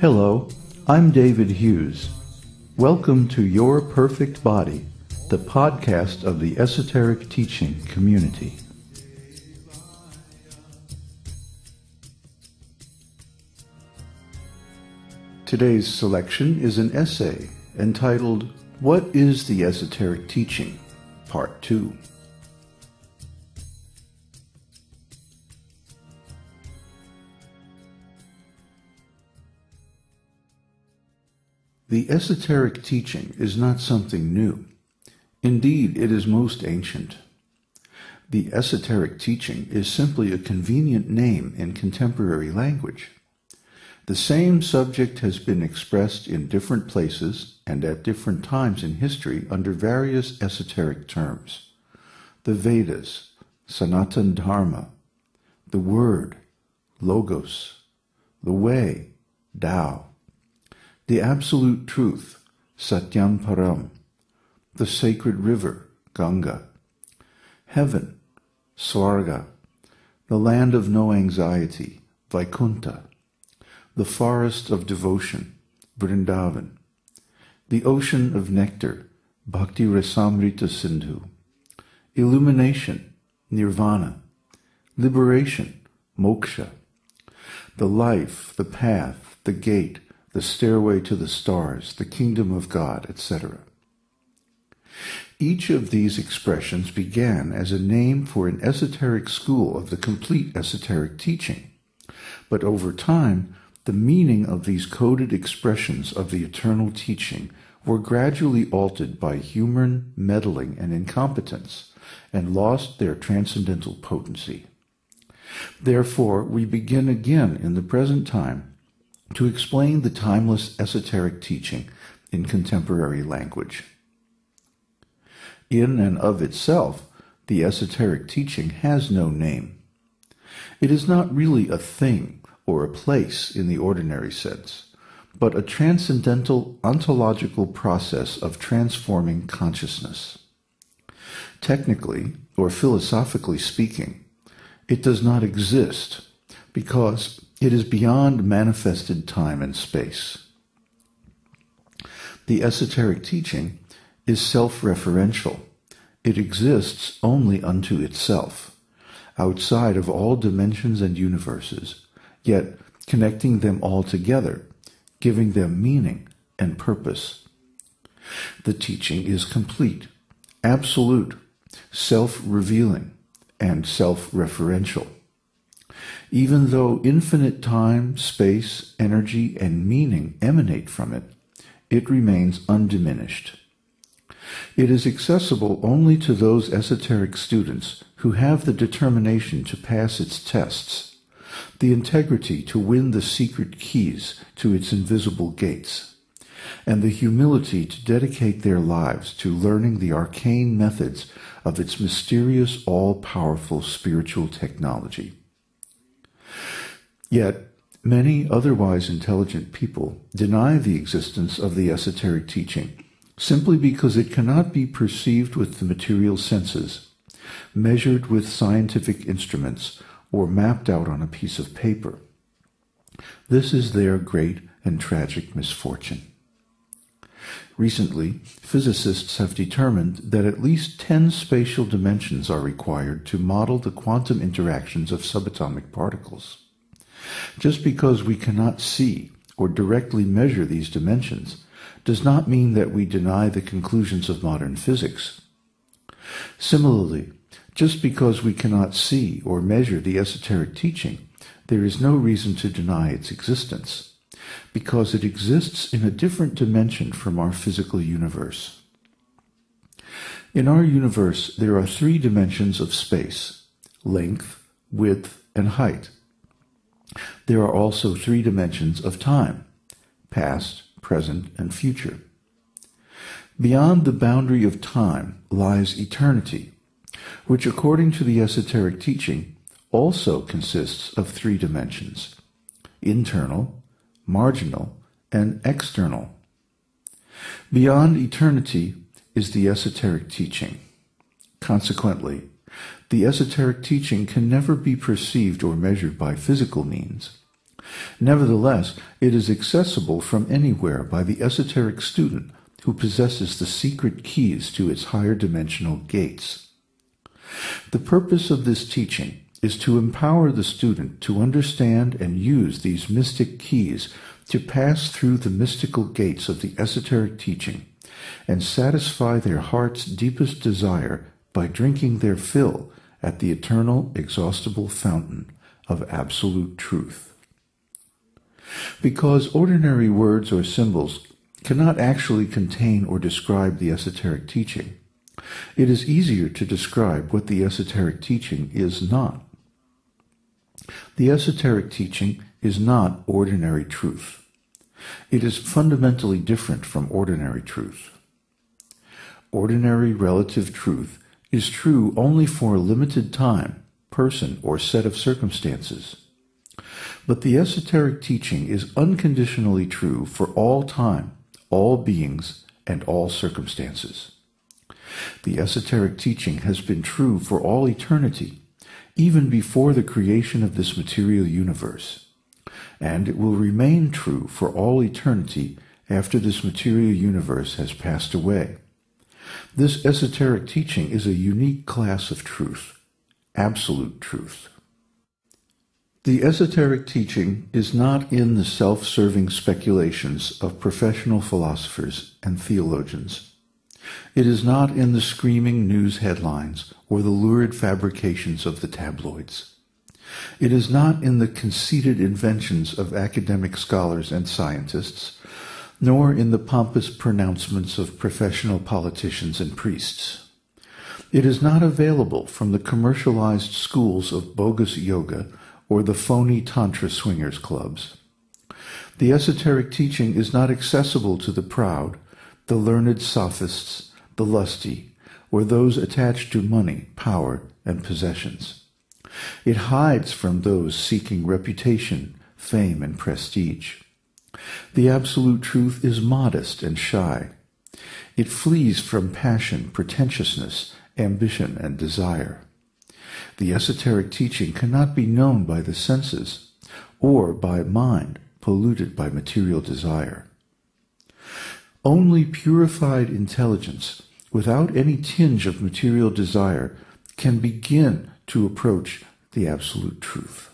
Hello, I'm David Hughes. Welcome to Your Perfect Body, the podcast of the Esoteric Teaching community. Today's selection is an essay entitled, What is the Esoteric Teaching? Part 2. The esoteric teaching is not something new. Indeed, it is most ancient. The esoteric teaching is simply a convenient name in contemporary language. The same subject has been expressed in different places and at different times in history under various esoteric terms. The Vedas, sanatana-dharma, the Word, logos, the Way, Tao, the Absolute Truth, satyam, param, the Sacred River, Ganga, Heaven, Svarga, the Land of No Anxiety, Vaikuntha, the Forest of Devotion, Vrindavan, the Ocean of Nectar, Bhakti Rasamrita Sindhu, Illumination, Nirvana, Liberation, Moksha, the Life, the Path, the Gate, the Stairway to the Stars, the Kingdom of God, etc. Each of these expressions began as a name for an esoteric school of the complete esoteric teaching, but over time, the meaning of these coded expressions of the eternal teaching were gradually altered by human meddling and incompetence, and lost their transcendental potency. Therefore, we begin again in the present time to explain the timeless esoteric teaching in contemporary language. In and of itself, the esoteric teaching has no name. It is not really a thing or a place in the ordinary sense, but a transcendental ontological process of transforming consciousness. Technically, or philosophically speaking, it does not exist because it is beyond manifested time and space. The esoteric teaching is self-referential. It exists only unto itself, outside of all dimensions and universes, yet connecting them all together, giving them meaning and purpose. The teaching is complete, absolute, self-revealing, and self-referential. Even though infinite time, space, energy, and meaning emanate from it, it remains undiminished. It is accessible only to those esoteric students who have the determination to pass its tests, the integrity to win the secret keys to its invisible gates, and the humility to dedicate their lives to learning the arcane methods of its mysterious, all-powerful spiritual technology. Yet, many otherwise intelligent people deny the existence of the esoteric teaching simply because it cannot be perceived with the material senses, measured with scientific instruments, or mapped out on a piece of paper. This is their great and tragic misfortune. Recently, physicists have determined that at least 10 spatial dimensions are required to model the quantum interactions of subatomic particles. Just because we cannot see or directly measure these dimensions does not mean that we deny the conclusions of modern physics. Similarly, just because we cannot see or measure the esoteric teaching, there is no reason to deny its existence, because it exists in a different dimension from our physical universe. In our universe, there are 3 dimensions of space: length, width, and height. There are also 3 dimensions of time: past, present, and future. Beyond the boundary of time lies eternity, which, according to the esoteric teaching, also consists of 3 dimensions: internal, marginal, and external. Beyond eternity is the esoteric teaching. Consequently, the esoteric teaching can never be perceived or measured by physical means. Nevertheless, it is accessible from anywhere by the esoteric student who possesses the secret keys to its higher dimensional gates. The purpose of this teaching is to empower the student to understand and use these mystic keys to pass through the mystical gates of the esoteric teaching and satisfy their heart's deepest desire by drinking their fill at the eternal, exhaustible fountain of absolute truth. Because ordinary words or symbols cannot actually contain or describe the esoteric teaching, it is easier to describe what the esoteric teaching is not. The esoteric teaching is not ordinary truth. It is fundamentally different from ordinary truth. Ordinary relative truth is true only for a limited time, person, or set of circumstances. But the esoteric teaching is unconditionally true for all time, all beings, and all circumstances. The esoteric teaching has been true for all eternity, even before the creation of this material universe, and it will remain true for all eternity after this material universe has passed away. This esoteric teaching is a unique class of truth, absolute truth. The esoteric teaching is not in the self-serving speculations of professional philosophers and theologians. It is not in the screaming news headlines or the lurid fabrications of the tabloids. It is not in the conceited inventions of academic scholars and scientists, nor in the pompous pronouncements of professional politicians and priests. It is not available from the commercialized schools of bogus yoga or the phony tantra swingers clubs. The esoteric teaching is not accessible to the proud, the learned sophists, the lusty, or those attached to money, power, and possessions. It hides from those seeking reputation, fame, and prestige. The absolute truth is modest and shy. It flees from passion, pretentiousness, ambition, and desire. The esoteric teaching cannot be known by the senses or by mind polluted by material desire. Only purified intelligence, without any tinge of material desire, can begin to approach the absolute truth.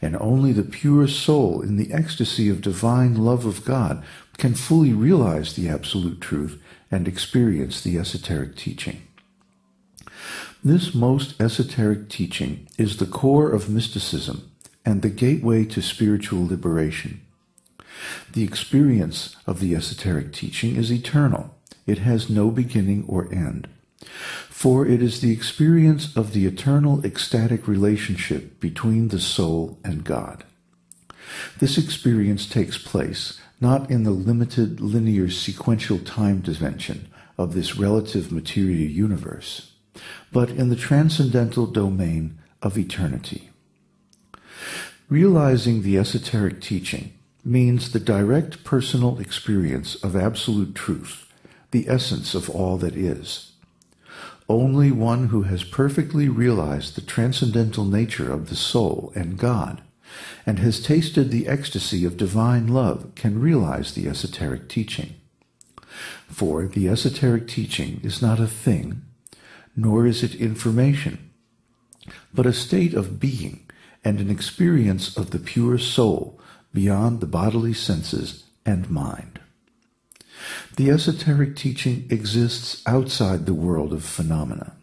And only the pure soul in the ecstasy of divine love of God can fully realize the absolute truth and experience the esoteric teaching. This most esoteric teaching is the core of mysticism and the gateway to spiritual liberation. The experience of the esoteric teaching is eternal. It has no beginning or end. For it is the experience of the eternal ecstatic relationship between the soul and God. This experience takes place not in the limited linear sequential time dimension of this relative material universe, but in the transcendental domain of eternity. Realizing the esoteric teaching means the direct personal experience of absolute truth, the essence of all that is. Only one who has perfectly realized the transcendental nature of the soul and God, and has tasted the ecstasy of divine love, can realize the esoteric teaching. For the esoteric teaching is not a thing, nor is it information, but a state of being and an experience of the pure soul beyond the bodily senses and mind. The esoteric teaching exists outside the world of phenomena.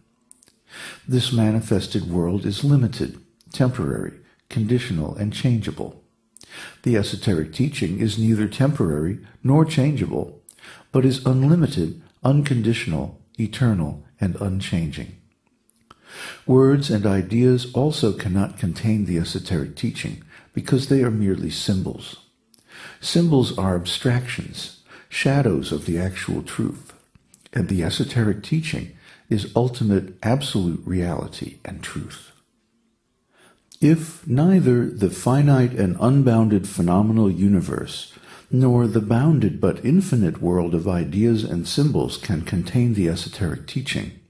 This manifested world is limited, temporary, conditional, and changeable. The esoteric teaching is neither temporary nor changeable, but is unlimited, unconditional, eternal, and unchanging. Words and ideas also cannot contain the esoteric teaching because they are merely symbols. Symbols are abstractions, shadows of the actual truth, and the esoteric teaching is ultimate absolute reality and truth. If neither the finite and unbounded phenomenal universe nor the bounded but infinite world of ideas and symbols can contain the esoteric teaching,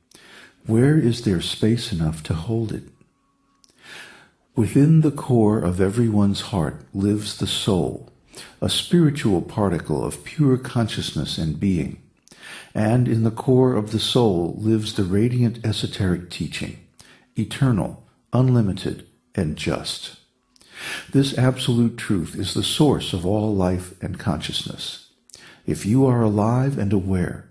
where is there space enough to hold it? Within the core of everyone's heart lives the soul, a spiritual particle of pure consciousness and being. And in the core of the soul lives the radiant esoteric teaching, eternal, unlimited, and just. This absolute truth is the source of all life and consciousness. If you are alive and aware,